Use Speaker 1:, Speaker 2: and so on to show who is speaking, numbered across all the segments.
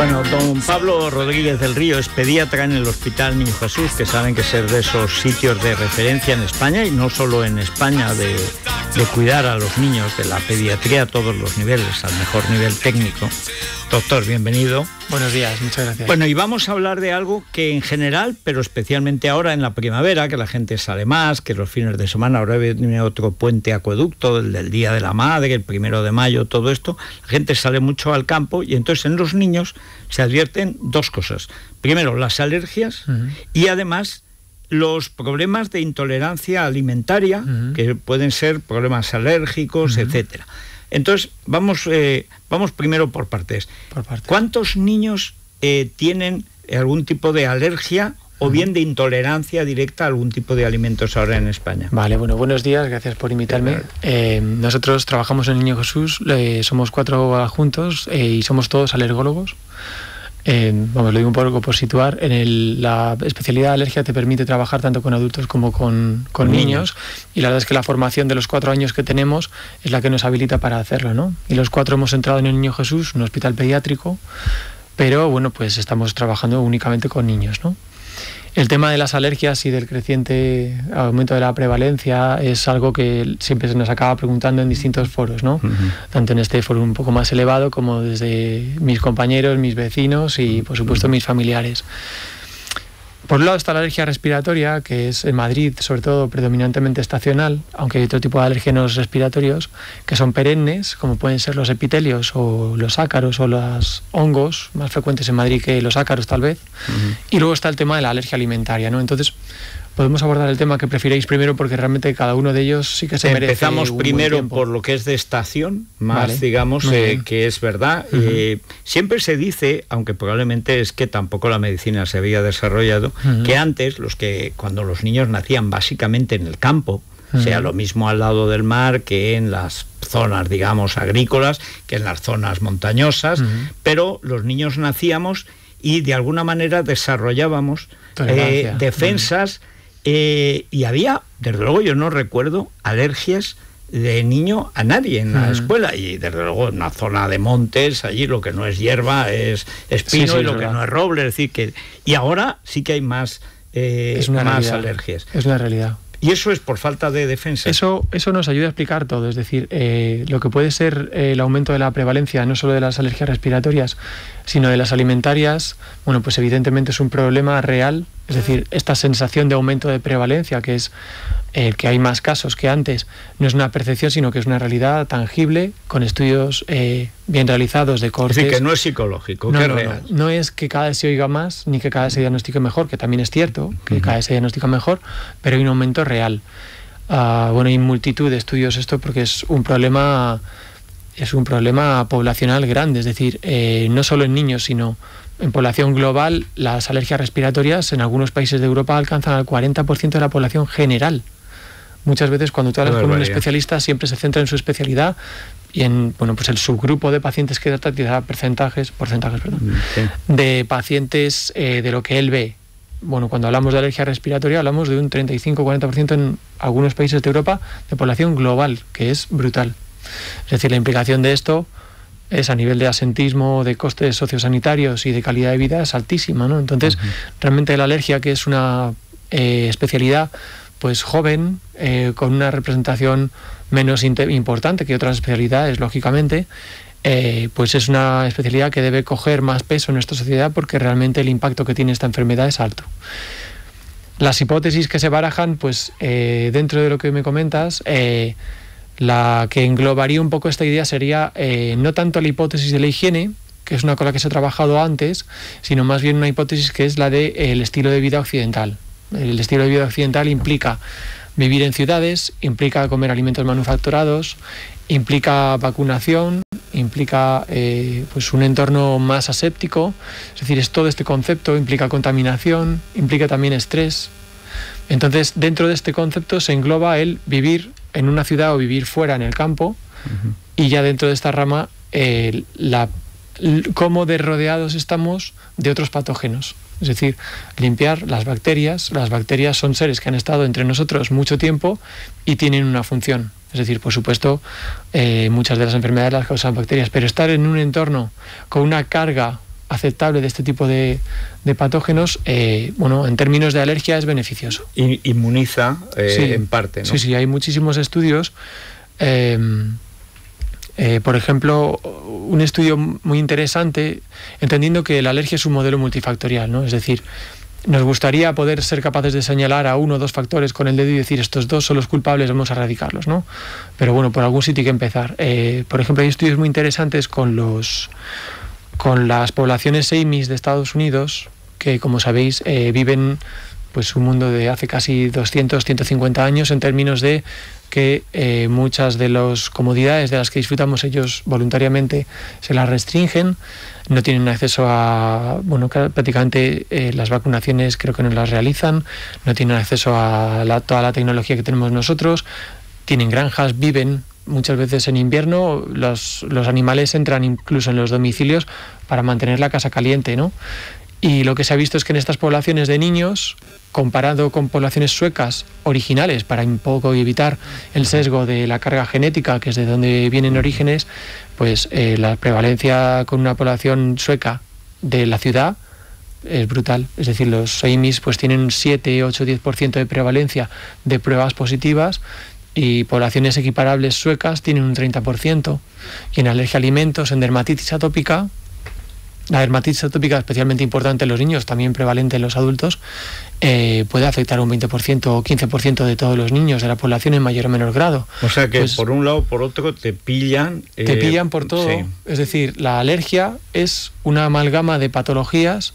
Speaker 1: Bueno, don Pablo Rodríguez del Río es pediatra en el Hospital Niño Jesús, que saben que es de esos sitios de referencia en España, y no solo en España, de cuidar a los niños, de la pediatría a todos los niveles, al mejor nivel técnico. Doctor, bienvenido.
Speaker 2: Buenos días, muchas gracias.
Speaker 1: Bueno, y vamos a hablar de algo que en general, pero especialmente ahora en la primavera, que la gente sale más, que los fines de semana, ahora viene otro puente acueducto, el del Día de la Madre, el 1 de mayo, todo esto, la gente sale mucho al campo y entonces en los niños se advierten dos cosas. Primero, las alergias y además los problemas de intolerancia alimentaria, que pueden ser problemas alérgicos, etcétera. Entonces, vamos primero por partes. ¿Cuántos niños tienen algún tipo de alergia o bien de intolerancia directa a algún tipo de alimentos ahora en España?
Speaker 2: Vale, bueno, buenos días, gracias por invitarme. Nosotros trabajamos en el Niño Jesús, somos 4 adjuntos y somos todos alergólogos. Lo digo un poco por situar. La especialidad de alergia te permite trabajar tanto con adultos como con niños, y la verdad es que la formación de los 4 años que tenemos es la que nos habilita para hacerlo, ¿no? Y los 4 hemos entrado en el Niño Jesús, un hospital pediátrico, pero bueno, pues estamos trabajando únicamente con niños, ¿no? El tema de las alergias y del creciente aumento de la prevalencia es algo que siempre se nos acaba preguntando en distintos foros, ¿no? Tanto en este foro un poco más elevado como desde mis compañeros, mis vecinos y, por supuesto, mis familiares. Por un lado está la alergia respiratoria, que es en Madrid, sobre todo, predominantemente estacional, aunque hay otro tipo de alérgenos respiratorios que son perennes, como pueden ser los epitelios o los ácaros o los hongos, más frecuentes en Madrid que los ácaros tal vez. Y luego está el tema de la alergia alimentaria, ¿no? Entonces, podemos abordar el tema que prefiréis primero, porque realmente cada uno de ellos sí que se merece.
Speaker 1: Empezamos primero por lo que es de estación, más vale, digamos, que es verdad. Siempre se dice, aunque probablemente es que tampoco la medicina se había desarrollado, que antes, cuando los niños nacían básicamente en el campo, sea lo mismo al lado del mar que en las zonas, digamos, agrícolas, que en las zonas montañosas, pero los niños nacíamos y de alguna manera desarrollábamos defensas. Y había, desde luego yo no recuerdo alergias de niño a nadie en la escuela, y desde luego en una zona de montes, allí lo que no es hierba es espino, y lo que no es roble, es decir que, y ahora sí que hay más alergias.
Speaker 2: Es una realidad.
Speaker 1: Y eso es por falta de defensa.
Speaker 2: Eso nos ayuda a explicar todo, es decir, lo que puede ser el aumento de la prevalencia, no solo de las alergias respiratorias, sino de las alimentarias. Bueno, pues evidentemente es un problema real, es decir, esta sensación de aumento de prevalencia, que es que hay más casos que antes, no es una percepción, sino que es una realidad tangible, con estudios bien realizados de cortes.
Speaker 1: Es decir, que no es psicológico, que es real.
Speaker 2: No es que cada vez se oiga más, ni que cada vez se diagnostique mejor, que también es cierto, que cada vez se diagnostica mejor, pero hay un aumento real. Hay multitud de estudios esto, porque es un problema poblacional grande, es decir, no solo en niños, sino en población global. Las alergias respiratorias en algunos países de Europa alcanzan al 40% de la población general. Muchas veces cuando tú hablas con un especialista siempre se centra en su especialidad y en el subgrupo de pacientes que trata te da porcentajes de pacientes de lo que él ve. Bueno, cuando hablamos de alergia respiratoria hablamos de un 35-40% en algunos países de Europa de población global, que es brutal. Es decir, la implicación de esto es a nivel de asentismo, de costes sociosanitarios y de calidad de vida es altísima, ¿no? Entonces, realmente la alergia, que es una especialidad pues joven, con una representación menos importante que otras especialidades, lógicamente, pues es una especialidad que debe coger más peso en nuestra sociedad, porque realmente el impacto que tiene esta enfermedad es alto. Las hipótesis que se barajan, pues dentro de lo que me comentas, la que englobaría un poco esta idea sería no tanto la hipótesis de la higiene, que es una con la que se ha trabajado antes, sino más bien una hipótesis que es la del estilo de vida occidental. El estilo de vida occidental implica vivir en ciudades, implica comer alimentos manufacturados, implica vacunación, implica un entorno más aséptico, es decir, es todo este concepto, implica contaminación, implica también estrés. Entonces, dentro de este concepto se engloba el vivir en una ciudad o vivir fuera en el campo, y ya dentro de esta rama cómo de rodeados estamos de otros patógenos. Es decir, limpiar las bacterias. Las bacterias son seres que han estado entre nosotros mucho tiempo y tienen una función. Es decir, por supuesto, muchas de las enfermedades las causan bacterias, pero estar en un entorno con una carga aceptable de este tipo de patógenos, en términos de alergia es beneficioso.
Speaker 1: Inmuniza en parte, ¿no?
Speaker 2: Sí, hay muchísimos estudios. Por ejemplo, un estudio muy interesante, entendiendo que la alergia es un modelo multifactorial, ¿no? Es decir, nos gustaría poder ser capaces de señalar a 1 o 2 factores con el dedo y decir estos 2 son los culpables, vamos a erradicarlos, ¿no? Pero bueno, por algún sitio hay que empezar. Por ejemplo, hay estudios muy interesantes con las poblaciones Amish de Estados Unidos, que como sabéis viven pues un mundo de hace casi 200, 150 años, en términos de que muchas de las comodidades de las que disfrutamos ellos voluntariamente se las restringen, no tienen acceso a, prácticamente las vacunaciones creo que no las realizan, no tienen acceso a toda la tecnología que tenemos nosotros, tienen granjas, viven muchas veces en invierno, los animales entran incluso en los domicilios para mantener la casa caliente, ¿no? Y lo que se ha visto es que en estas poblaciones de niños, comparado con poblaciones suecas originales, para un poco evitar el sesgo de la carga genética, que es de donde vienen orígenes, pues la prevalencia con una población sueca de la ciudad es brutal. Es decir, los Amish pues tienen 7, 8, 10% de prevalencia de pruebas positivas, y poblaciones equiparables suecas tienen un 30%. Y en alergia a alimentos, en dermatitis atópica, la dermatitis atópica, especialmente importante en los niños, también prevalente en los adultos, puede afectar un 20% o 15% de todos los niños de la población en mayor o menor grado.
Speaker 1: O sea que por un lado o por otro te pillan...
Speaker 2: Te pillan por todo. Sí. Es decir, la alergia es una amalgama de patologías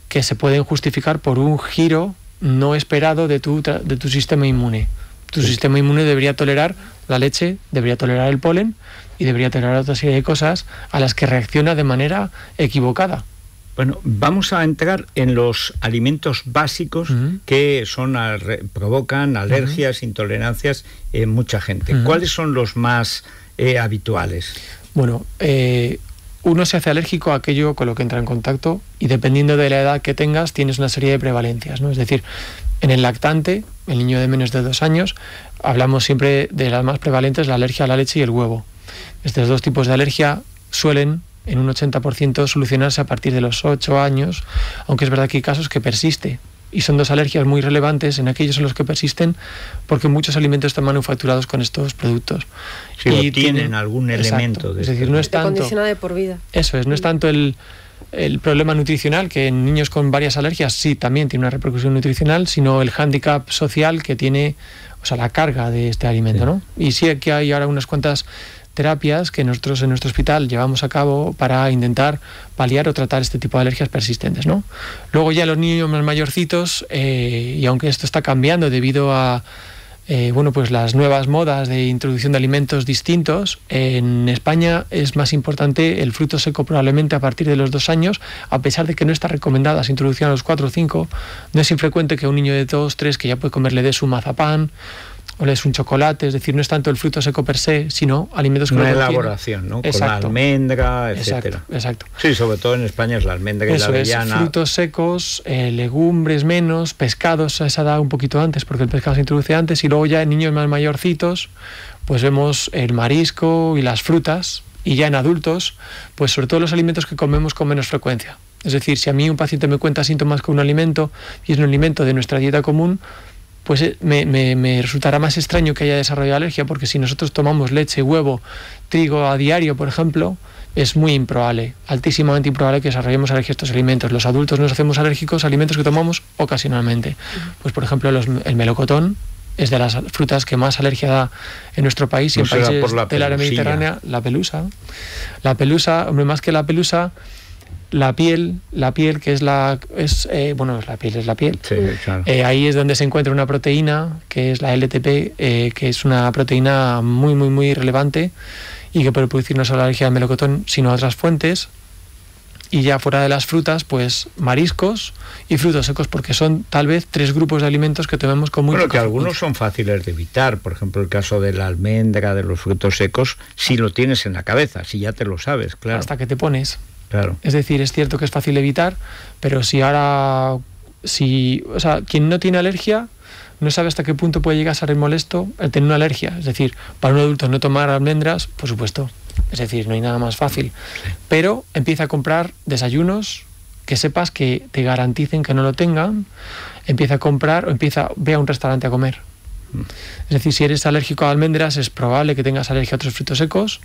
Speaker 2: que se pueden justificar por un giro no esperado de tu sistema inmune. Tu sistema inmune debería tolerar la leche, debería tolerar el polen y debería tolerar otra serie de cosas a las que reacciona de manera equivocada.
Speaker 1: Bueno, vamos a entrar en los alimentos básicos que provocan alergias, intolerancias en mucha gente. ¿Cuáles son los más habituales?
Speaker 2: Bueno, uno se hace alérgico a aquello con lo que entra en contacto, y dependiendo de la edad que tengas tienes una serie de prevalencias, ¿no? Es decir, en el lactante, el niño de menos de 2 años, hablamos siempre de las más prevalentes, la alergia a la leche y el huevo. Estos 2 tipos de alergia suelen en un 80% solucionarse a partir de los 8 años, aunque es verdad que hay casos que persiste, y son 2 alergias muy relevantes en aquellos en los que persisten, porque muchos alimentos están manufacturados con estos productos.
Speaker 1: Sí, y tienen algún elemento.
Speaker 2: Es decir, no es tanto...
Speaker 3: condiciona de por vida.
Speaker 2: Eso es, no es tanto el problema nutricional, que en niños con varias alergias sí también tiene una repercusión nutricional, sino el hándicap social que tiene, o sea, la carga de este alimento, ¿no? Y sí que hay ahora unas cuantas terapias que nosotros en nuestro hospital llevamos a cabo para intentar paliar o tratar este tipo de alergias persistentes, ¿no? Luego ya los niños más mayorcitos, y aunque esto está cambiando debido a pues las nuevas modas de introducción de alimentos distintos, en España es más importante el fruto seco probablemente a partir de los 2 años, a pesar de que no está recomendada su introducción a los 4 o 5. No es infrecuente que un niño de 2, 3 que ya puede comer le des un mazapán o le des un chocolate. Es decir, no es tanto el fruto seco per se, sino alimentos que
Speaker 1: una elaboración, ¿no? Exacto. Con la almendra, etcétera.
Speaker 2: Exacto.
Speaker 1: Sí, sobre todo en España es la almendra y la avellana.
Speaker 2: Frutos secos, legumbres menos, pescados a esa edad un poquito antes, porque el pescado se introduce antes, y luego ya en niños más mayorcitos pues vemos el marisco y las frutas, y ya en adultos pues sobre todo los alimentos que comemos con menos frecuencia. Es decir, si a mí un paciente me cuenta síntomas con un alimento y es un alimento de nuestra dieta común, pues me resultará más extraño que haya desarrollado alergia, porque si nosotros tomamos leche, huevo, trigo a diario, por ejemplo, es muy improbable, altísimamente improbable que desarrollemos alergia a estos alimentos. Los adultos nos hacemos alérgicos a alimentos que tomamos ocasionalmente. Pues por ejemplo el melocotón es de las frutas que más alergia da en nuestro país, y en países del área mediterránea, la pelusa. La pelusa, hombre, más que la pelusa, la piel, que es la piel.
Speaker 1: Sí, claro.
Speaker 2: Ahí es donde se encuentra una proteína, que es la LTP, que es una proteína muy, muy, muy relevante, y que puede producir no solo alergia al melocotón, sino a otras fuentes. Y ya fuera de las frutas, pues mariscos y frutos secos, porque son tal vez 3 grupos de alimentos que tomemos con muy poca
Speaker 1: frecuencia. Algunos son fáciles de evitar, por ejemplo el caso de la almendra, de los frutos secos, si lo tienes en la cabeza, si ya te lo sabes, claro.
Speaker 2: Hasta que te pones.
Speaker 1: Claro.
Speaker 2: Es decir, es cierto que es fácil evitar, pero quien no tiene alergia no sabe hasta qué punto puede llegar a ser molesto el tener una alergia. Es decir, para un adulto no tomar almendras, por supuesto, Es decir, no hay nada más fácil. Pero empieza a comprar desayunos que sepas que te garanticen que no lo tengan. Empieza a comprar ve a un restaurante a comer. Es decir, si eres alérgico a almendras, es probable que tengas alergia a otros frutos secos.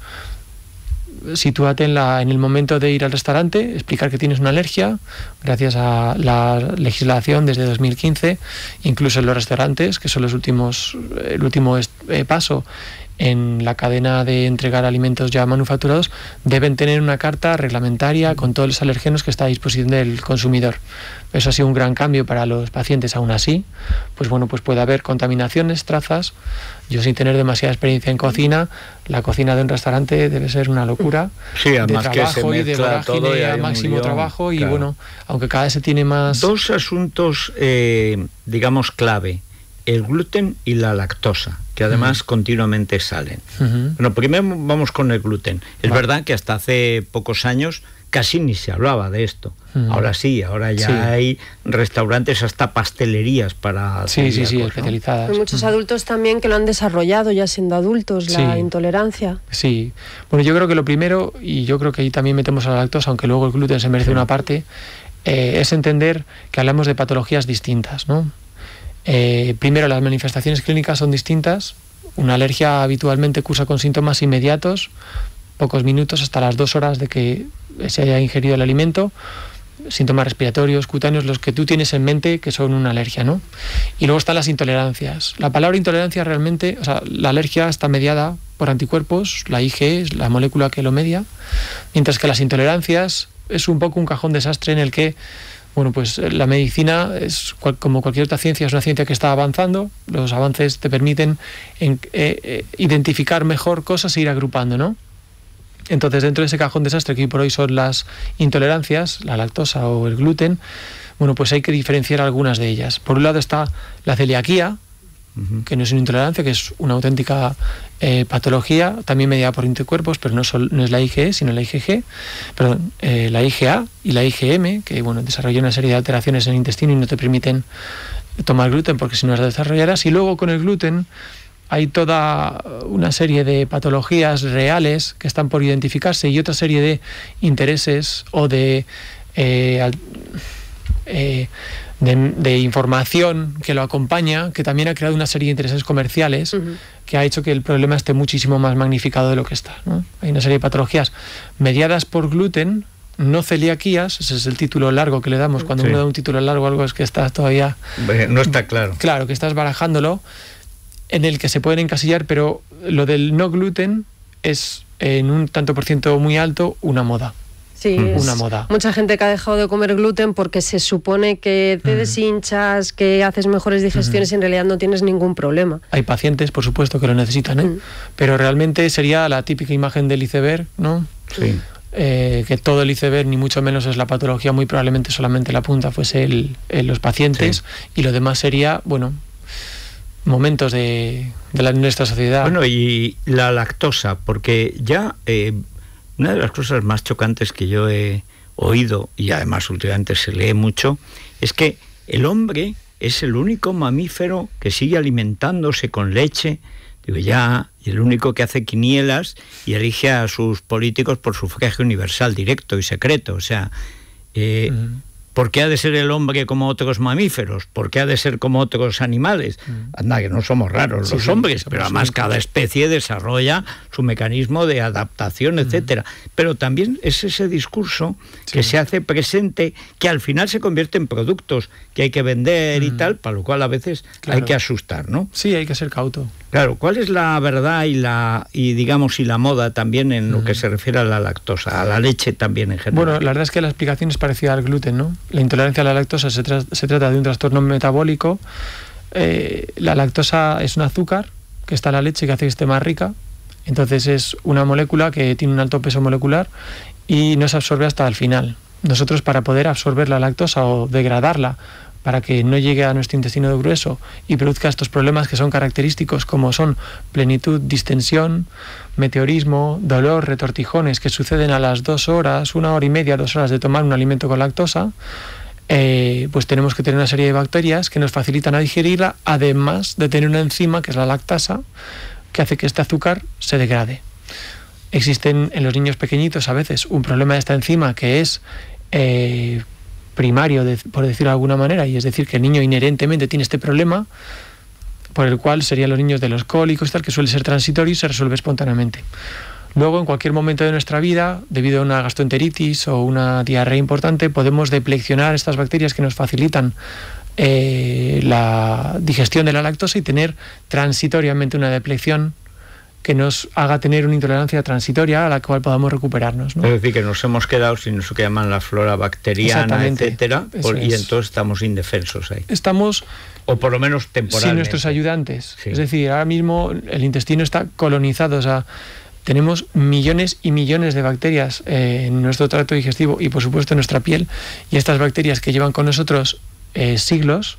Speaker 2: Sitúate en el momento de ir al restaurante, explicar que tienes una alergia, gracias a la legislación desde 2015, incluso en los restaurantes, que son el último paso en la cadena de entregar alimentos ya manufacturados, deben tener una carta reglamentaria con todos los alergenos que está a disposición del consumidor. Eso ha sido un gran cambio para los pacientes. Aún así, pues puede haber contaminaciones, trazas. Yo, sin tener demasiada experiencia en cocina, la cocina de un restaurante debe ser una locura.
Speaker 1: Sí, además
Speaker 2: de trabajo
Speaker 1: que se
Speaker 2: y de vorágine a máximo trabajo. Y claro, aunque cada vez se tiene más...
Speaker 1: Dos asuntos, digamos, clave: el gluten y la lactosa, que además continuamente salen. Bueno, primero vamos con el gluten. Es verdad que hasta hace pocos años casi ni se hablaba de esto. Ahora sí, ahora ya hay restaurantes, hasta pastelerías para...
Speaker 2: Sí, especializadas.
Speaker 3: Hay muchos adultos también que lo han desarrollado ya siendo adultos, la intolerancia.
Speaker 2: Sí. Bueno, yo creo que lo primero, y yo creo que ahí también metemos a la lactosa, aunque luego el gluten se merece una parte, es entender que hablamos de patologías distintas, ¿no? Primero, las manifestaciones clínicas son distintas. Una alergia habitualmente cursa con síntomas inmediatos, pocos minutos, hasta las 2 horas de que se haya ingerido el alimento. Síntomas respiratorios, cutáneos, los que tú tienes en mente que son una alergia, ¿no? Y luego están las intolerancias. La palabra intolerancia realmente, la alergia está mediada por anticuerpos, la IgE es la molécula que lo media, mientras que las intolerancias es un poco un cajón desastre en el que la medicina, como cualquier otra ciencia, es una ciencia que está avanzando. Los avances te permiten identificar mejor cosas e ir agrupando, ¿no? Entonces, dentro de ese cajón desastre que hoy por hoy son las intolerancias, la lactosa o el gluten, pues hay que diferenciar algunas de ellas. Por un lado está la celiaquía, que no es una intolerancia, que es una auténtica patología, también mediada por anticuerpos, pero no es la IgE, sino la la IgA y la IgM, que desarrollan una serie de alteraciones en el intestino y no te permiten tomar gluten porque si no las desarrollarás. Y luego con el gluten hay toda una serie de patologías reales que están por identificarse y otra serie de intereses o de información que lo acompaña, que también ha creado una serie de intereses comerciales que ha hecho que el problema esté muchísimo más magnificado de lo que está, ¿no? Hay una serie de patologías mediadas por gluten, no celiaquías, ese es el título largo que le damos. Cuando uno da un título largo a algo es que estás todavía...
Speaker 1: No está claro.
Speaker 2: Claro, que estás barajándolo, en el que se pueden encasillar, pero lo del no gluten es en un tanto por ciento muy alto una moda.
Speaker 3: Sí,
Speaker 2: una moda.
Speaker 3: Mucha gente que ha dejado de comer gluten porque se supone que te deshinchas, que haces mejores digestiones y en realidad no tienes ningún problema.
Speaker 2: Hay pacientes, por supuesto, que lo necesitan, pero realmente sería la típica imagen del iceberg, ¿no?
Speaker 1: Sí.
Speaker 2: Que todo el iceberg, ni mucho menos es la patología, muy probablemente solamente la punta fuese los pacientes, y lo demás sería, momentos de nuestra sociedad.
Speaker 1: Bueno, y la lactosa, porque ya... una de las cosas más chocantes que yo he oído, y además últimamente se lee mucho, es que el hombre es el único mamífero que sigue alimentándose con leche, y el único que hace quinielas y elige a sus políticos por sufragio universal, directo y secreto. O sea, ¿por qué ha de ser el hombre como otros mamíferos? ¿Por qué ha de ser como otros animales? Anda, que no somos raros los hombres, pero además cada especie desarrolla su mecanismo de adaptación, etcétera. Pero también es ese discurso que se hace presente, que al final se convierte en productos que hay que vender y tal, para lo cual a veces hay que asustar, ¿no?
Speaker 2: Sí, hay que ser cauto.
Speaker 1: Claro, ¿cuál es la verdad y la moda también en lo que se refiere a la lactosa, a la leche también en general?
Speaker 2: Bueno, la verdad es que la explicación es parecida al gluten, ¿no? La intolerancia a la lactosa se trata de un trastorno metabólico. La lactosa es un azúcar que está en la leche que hace que esté más rica. Entonces es una molécula que tiene un alto peso molecular y no se absorbe hasta el final. Nosotros, para poder absorber la lactosa o degradarla para que no llegue a nuestro intestino grueso y produzca estos problemas que son característicos, como son plenitud, distensión, meteorismo, dolor, retortijones, que suceden a las 2 horas, 1 hora y media, 2 horas de tomar un alimento con lactosa, pues tenemos que tener una serie de bacterias que nos facilitan a digerirla, además de tener una enzima, que es la lactasa, que hace que este azúcar se degrade. existen en los niños pequeñitos a veces un problema de esta enzima que es primario, por decirlo de alguna manera, y es decir, que el niño inherentemente tiene este problema, por el cual serían los niños de los cólicos, tal, que suele ser transitorio y se resuelve espontáneamente. Luego, en cualquier momento de nuestra vida, debido a una gastroenteritis o una diarrea importante, podemos depleccionar estas bacterias que nos facilitan la digestión de la lactosa y tener transitoriamente una deplección que nos haga tener una intolerancia transitoria a la cual podamos recuperarnos, ¿no?
Speaker 1: Es decir, que nos hemos quedado sin eso que llaman la flora bacteriana, etcétera, y entonces estamos indefensos ahí.
Speaker 2: Estamos...
Speaker 1: O por lo menos temporalmente.
Speaker 2: Sin nuestros ayudantes. Sí. Es decir, ahora mismo el intestino está colonizado, o sea, tenemos millones y millones de bacterias en nuestro tracto digestivo y por supuesto en nuestra piel, y estas bacterias que llevan con nosotros siglos,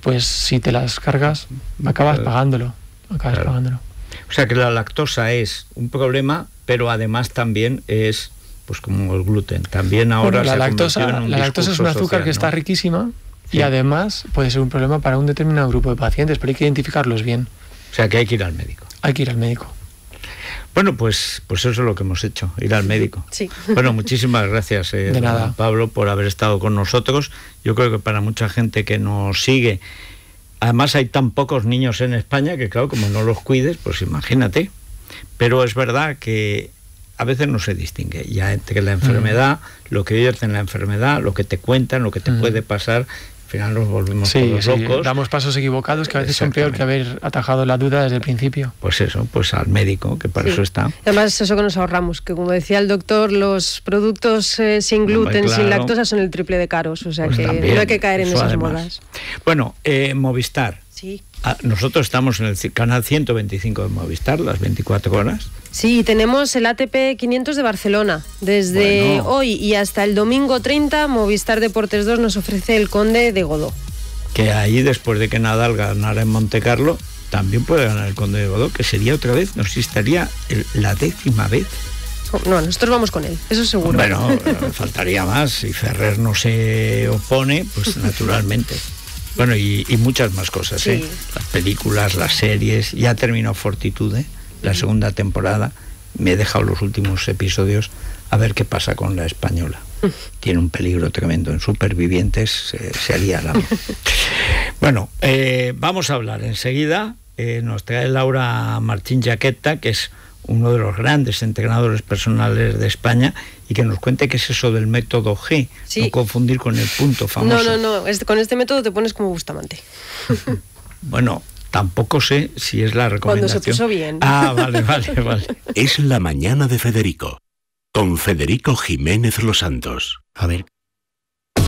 Speaker 2: pues si te las cargas, acabas pagándolo.
Speaker 1: O sea que la lactosa es un problema, pero además también es, pues como el gluten, también ahora
Speaker 2: la lactosa es un azúcar social, que está riquísima, sí. Y además puede ser un problema para un determinado grupo de pacientes, pero hay que identificarlos bien.
Speaker 1: O sea que hay que ir al médico.
Speaker 2: Hay que ir al médico.
Speaker 1: Bueno, pues eso es lo que hemos hecho, ir al médico.
Speaker 3: Sí.
Speaker 1: Bueno, muchísimas gracias,
Speaker 2: de nada.
Speaker 1: Pablo, por haber estado con nosotros. Yo creo que para mucha gente que nos sigue, además hay tan pocos niños en España que claro, como no los cuides, pues imagínate. Pero es verdad que a veces no se distingue ya entre la enfermedad, lo que vives en la enfermedad, lo que te cuentan, lo que te puede pasar. Al final nos volvemos todos locos.
Speaker 2: Damos pasos equivocados que a veces son peor que haber atajado la duda desde el principio.
Speaker 1: Pues eso, pues al médico, que para eso está.
Speaker 3: Además, eso que nos ahorramos, que como decía el doctor, los productos sin gluten, sin lactosa son el triple de caros, o sea pues que también, no hay que caer en esas modas.
Speaker 1: Bueno, Movistar.
Speaker 3: Sí.
Speaker 1: Nosotros estamos en el canal 125 de Movistar, las 24 horas.
Speaker 3: Sí, tenemos el ATP 500 de Barcelona. Desde hoy y hasta el domingo 30, Movistar Deportes 2 nos ofrece el Conde de Godó.
Speaker 1: Que ahí, después de que Nadal ganara en Montecarlo, también puede ganar el Conde de Godó, que sería otra vez, no sé si estaría la 10ª vez.
Speaker 3: No, nosotros vamos con él, eso seguro.
Speaker 1: Bueno, faltaría más. Si Ferrer no se opone, pues naturalmente. Bueno, y muchas más cosas, sí. Las películas, las series. Ya terminó Fortitude, la segunda temporada. Me he dejado los últimos episodios a ver qué pasa con la española. Tiene un peligro tremendo. En Supervivientes se haría la... Bueno, vamos a hablar enseguida. Nos trae Laura Martín Jaqueta, que es uno de los grandes entrenadores personales de España, y que nos cuente qué es eso del método G, no confundir con el punto famoso.
Speaker 3: No, con este método te pones como Bustamante.
Speaker 1: Bueno, tampoco sé si es la recomendación.
Speaker 3: Cuando se puso bien.
Speaker 1: Ah, vale.
Speaker 4: Es la mañana de Federico, con Federico Jiménez Los Santos.
Speaker 5: A ver,